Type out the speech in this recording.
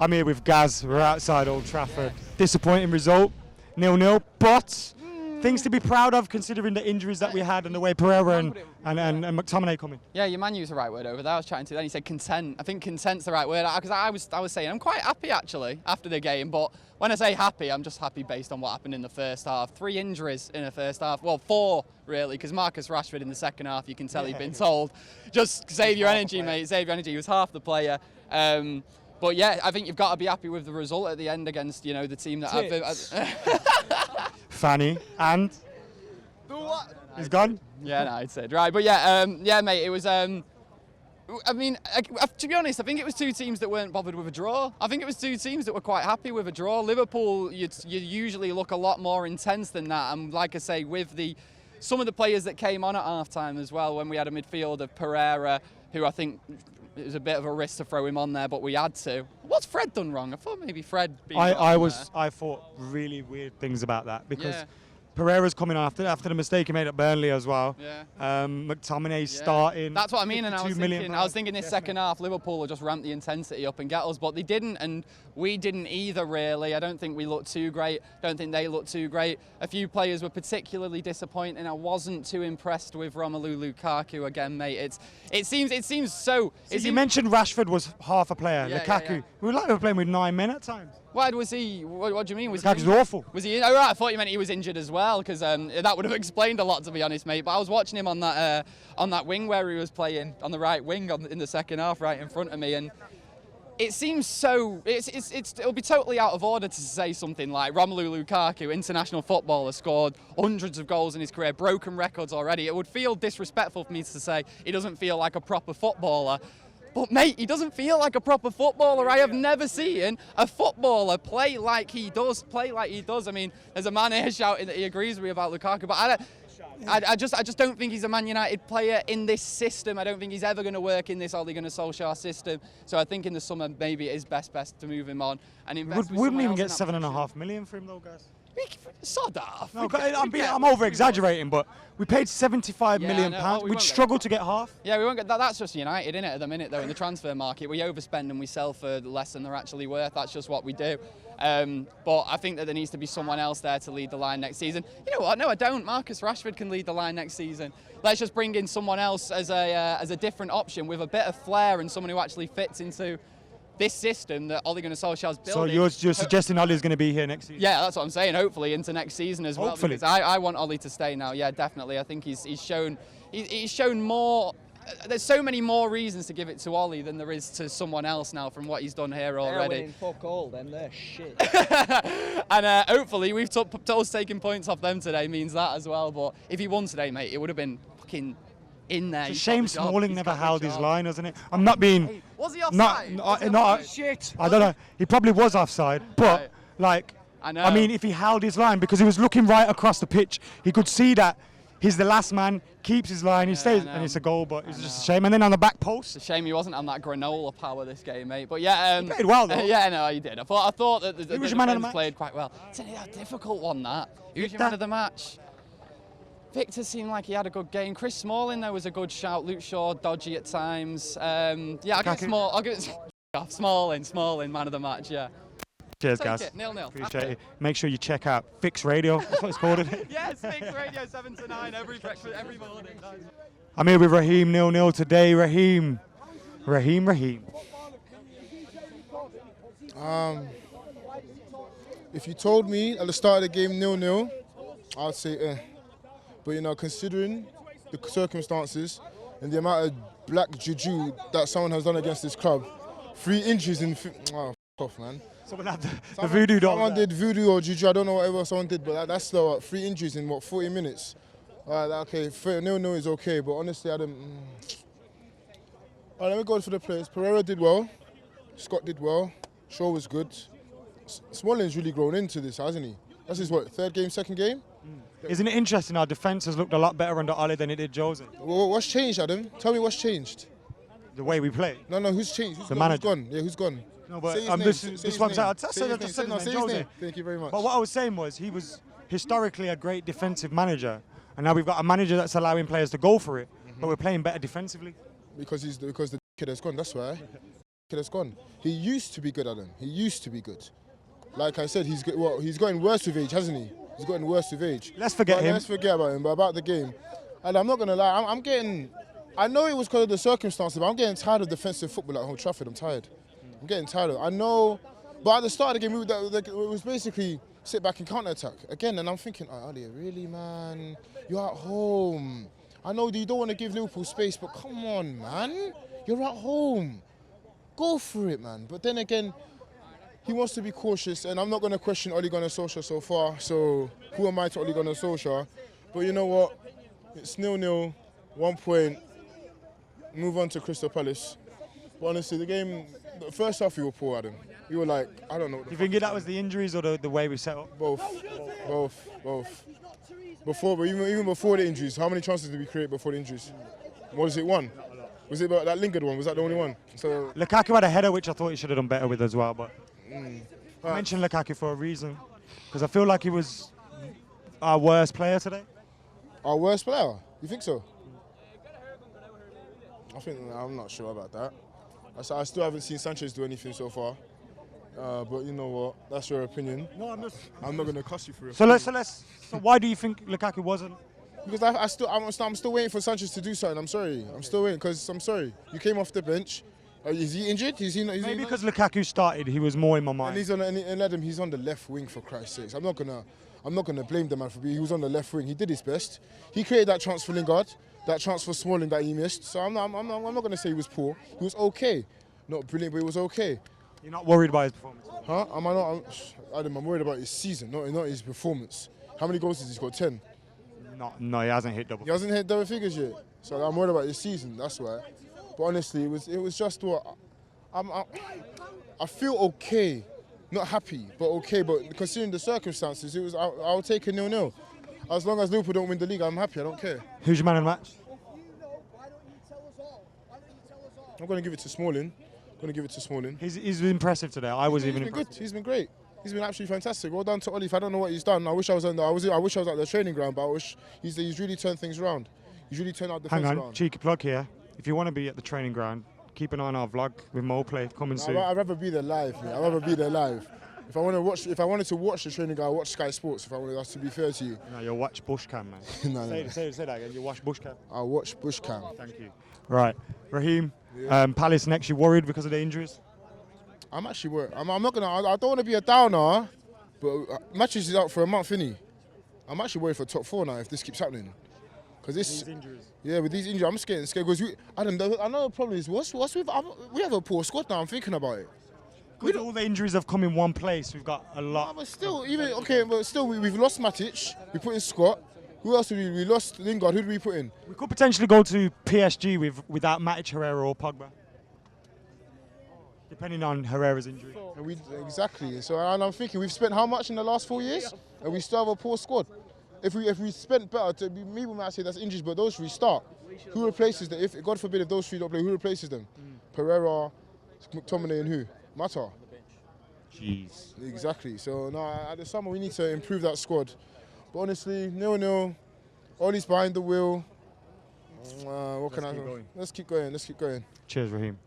I'm here with Gaz. We're outside Old Trafford. Disappointing result, 0-0, but things to be proud of considering the injuries that we had and the way Pereira and McTominay come in. Yeah, your man used the right word over there. I was chatting to him, then he said content. I think content's the right word, because I was saying I'm quite happy actually after the game, but when I say happy, I'm just happy based on what happened in the first half. 3 injuries in the first half, well 4 really, because Marcus Rashford in the second half, you can tell he'd been told, just save your energy mate, save your energy. He was half the player. But yeah, I think you've got to be happy with the result at the end against, you know, the team that Fanny and he's gone. Yeah, no, I'd say right, but yeah, yeah, mate. It was. I mean, to be honest, I think it was 2 teams that weren't bothered with a draw. I think it was 2 teams that were quite happy with a draw. Liverpool, you usually look a lot more intense than that, and like I say, with some of the players that came on at half-time as well, when we had a midfield of Pereira, who I think it was a bit of a risk to throw him on there, but we had to. What's Fred done wrong? I thought maybe Fred. I thought really weird things about that because. Yeah. Pereira's coming after the mistake he made at Burnley as well. Yeah. McTominay's starting. That's what I mean, and I was thinking this second half, Liverpool will just ramp the intensity up and get us, but they didn't, and we didn't either really. I don't think we looked too great. Don't think they looked too great. A few players were particularly disappointing. I wasn't too impressed with Romelu Lukaku again, mate. It seems so. You mentioned Rashford was half a player. Lukaku. We were like we were playing with 9 men at times. Why was he? What do you mean? Was Lukaku's awful. Was he? Oh right, I thought you meant he was injured as well, because that would have explained a lot, to be honest, mate. But I was watching him on that wing where he was playing on the right wing in the second half, right in front of me, and it seems so. It'll be totally out of order to say something like Romelu Lukaku, international footballer, scored hundreds of goals in his career, broken records already. It would feel disrespectful for me to say he doesn't feel like a proper footballer. But mate, he doesn't feel like a proper footballer. I have never seen a footballer play like he does. I mean, there's a man here shouting that he agrees with me about Lukaku, but I just don't think he's a Man United player in this system. I don't think he's ever going to work in this Ole Gunnar Solskjaer system. So I think in the summer maybe it is best to move him on and invest. We wouldn't even get 7.5 million for him though, guys. Sod off. No, I'm over exaggerating, but we paid £75 million. We'd struggle to get half. Yeah, we won't get that. That's just United, innit? At the minute, though, in the transfer market, we overspend and we sell for less than they're actually worth. That's just what we do. But I think that there needs to be someone else there to lead the line next season. You know what? No, I don't. Marcus Rashford can lead the line next season. Let's just bring in someone else as a different option with a bit of flair and someone who actually fits into this system that Ole Gunnar Solskjaer's building. So you're suggesting Ole's going to be here next season? Yeah, that's what I'm saying. Hopefully into next season as well. Hopefully. Because I want Ole to stay now. Yeah, definitely. I think he's shown more. There's so many more reasons to give it to Ole than there is to someone else now from what he's done here already. They're winning fuck all, then they're shit. And hopefully we've us taking points off them today means that as well. But if he won today, mate, it would have been fucking in there. It's a shame Smalling never held his line, isn't it? I'm not being. Hey, was he offside? Shit. I don't know. He probably was offside, but like, I mean, if he held his line, because he was looking right across the pitch, he could see that he's the last man, keeps his line, he stays, and it's a goal. But it's just a shame. And then on the back post, it's a shame he wasn't on that granola power this game, mate. But yeah, he played well though. Yeah, no, he did. I thought that the defence played quite well. It's a difficult one that. Who's your man of the match? Victor seemed like he had a good game. Chris Smalling, though, was a good shout. Luke Shaw, dodgy at times. Yeah, I'll give it Smalling, man of the match, yeah. Cheers, guys. 0-0. Appreciate it. Make sure you check out Fix Radio. That's what it's called, isn't it? Yes, Fix Radio, 7 to 9, every morning. I'm here with Raheem, 0-0 today. Raheem. If you told me at the start of the game 0-0, I'd say But you know, considering the circumstances and the amount of black juju that someone has done against this club, 3 injuries in. Oh, f off, man. Someone had the voodoo doll. Someone did voodoo or juju. I don't know whatever someone did, but that's slow. 3 injuries in 40 minutes. Okay, 0-0 is okay, but honestly, I don't. Let me go for the players. Pereira did well. Scott did well. Shaw was good. Smalling's really grown into this, hasn't he? That's his what, 3rd game, 2nd game? Isn't it interesting? Our defence has looked a lot better under Ole than it did Jose. Well, what's changed, Adam? Tell me what's changed. The way we play. No, who's changed? The manager. Who's gone? Yeah, who's gone? No, but this one's out. Jose. Thank you very much. But what I was saying was he was historically a great defensive manager, and now we've got a manager that's allowing players to go for it, but we're playing better defensively. Because the kid has gone. That's why. That's gone. He used to be good, Adam. He used to be good. Like I said, he's gotten worse with age, hasn't he? He's gotten worse with age. Let's forget him. Let's forget about him. But about the game, and I'm not gonna lie, I'm getting. I know it was because of the circumstances, but I'm getting tired of defensive football at Old Trafford. I'm tired. I'm getting tired of it. I know, but at the start of the game, it was basically sit back and counter-attack again. And I'm thinking, oh, Ali, really, man? You're at home. I know you don't want to give Liverpool space, but come on, man. You're at home. Go for it, man. But then again, he wants to be cautious, and I'm not going to question Ole Gunnar Solskjaer so far. So who am I to Ole Gunnar Solskjaer? But you know what? It's 0-0, 1 point. Move on to Crystal Palace. But honestly, the first half we were poor, Adam. We were like, I don't know. Do you think that was the injuries or the way we set up? Both. Even before the injuries, how many chances did we create before the injuries? Was it one? Was it that Lingard one? Was that the only one? So Lukaku had a header which I thought he should have done better with as well. But I mentioned Lukaku for a reason, because I feel like he was our worst player today. Our worst player? You think so? I'm not sure about that. I still haven't seen Sanchez do anything so far. But you know what? That's your opinion. No, I'm not going to cuss you for it. So why do you think Lukaku wasn't? Because I'm still waiting for Sanchez to do something. I'm sorry. I'm still waiting because I'm sorry. You came off the bench. Is he injured? Maybe because Lukaku started, he was more in my mind. And he's on the left wing, for Christ's sakes. I'm not gonna blame the man for being. He was on the left wing. He did his best. He created that chance for Lingard, that chance for Smalling that he missed. So I'm not gonna say he was poor. He was okay. Not brilliant, but he was okay. You're not worried about his performance? Huh? Am I not? I'm worried about his season, not his performance. How many goals has he scored? 10. No, he hasn't hit double. He hasn't hit double figures yet. So I'm worried about his season. That's why. But honestly, it was just what I feel okay, not happy, but okay. But considering the circumstances, I'll take a 0-0. As long as Liverpool don't win the league, I'm happy. I don't care. Who's your man of the match? I'm going to give it to Smalling. He's impressive today. I was even impressed. Good. He's been great. He's been absolutely fantastic. Well done to Olive. I don't know what he's done. I wish I was at the training ground, but I wish he's really turned things around. He's really turned our defense around. Hang on, cheeky plug here. If you want to be at the training ground, keep an eye on our vlog with Moplay coming soon. I'd rather be there live, mate. I'd rather be there live. If I wanted to watch the training ground, I'd watch Sky Sports. If I wanted us to be fair to you. No, you'll watch Bushcam, man. No. Say that again. You'll watch Bushcam. I'll watch Bushcam. Thank you. Right, Raheem. Yeah. Palace next. You worried because of the injuries? I'm actually worried. I don't want to be a downer, but Matches is out for a month, innit? I'm actually worried for top 4 now if this keeps happening. Because these injuries. Yeah, with these injuries, I'm just getting scared. Because I know the problem is what's with we have a poor squad now. I'm thinking about it. With all the injuries have come in one place, we've got a lot. No, but still, we've lost Matic. We put in Scott. Who else did we lost Lingard. Who did we put in? We could potentially go to PSG without Matic, Herrera, or Pogba, depending on Herrera's injury. Exactly. So and I'm thinking we've spent how much in the last 4 years, and we still have a poor squad. If we spent better, maybe we might say that's injuries, but those 3 start. Who replaces them? If God forbid if those 3 don't play, who replaces them? Pereira, McTominay, and who? Mata. Jeez. Exactly. So at the summer we need to improve that squad. But honestly, 0-0. Ollie's behind the wheel. What can I do? Let's keep going. Cheers, Raheem.